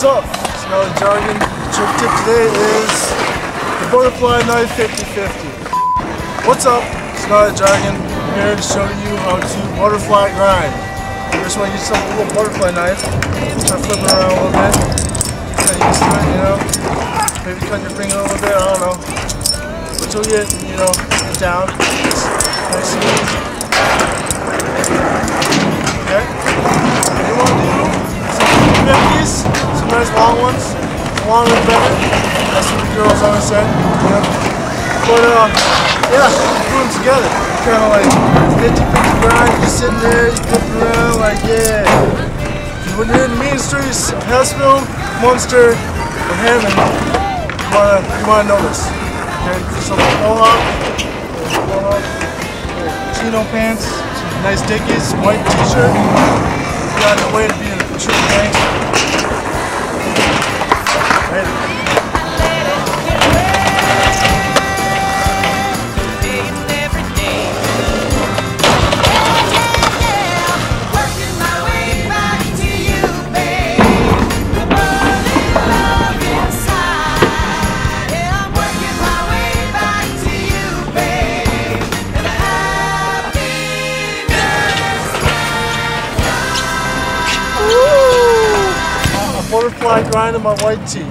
up? It's Gnarly Jargon. Trick tip today is the butterfly knife 50-50. What's up? It's Gnarly Jargon. I'm here to show you how to butterfly grind. First one, use some little butterfly knife. Try flipping around a little bit. Get used to it, you know. Maybe cut your finger a little bit, I don't know. Until you get, you know, it down. It's nice and easy. Okay? What you want to do? Some 50s, some nice long ones. The longer the better. That's what the girls always say. You know? But yeah, put them together. Kind of like 50-50 grind. You're sitting there, you're flipping around, like yeah. When you're in the mean streets of Hessville, Munster, or Hammond, you wanna know this. Okay, some mohawk, chino pants, some nice dickies, white t-shirt. You got no way to be a true gangster. Right. Butterfly grind in my white tee.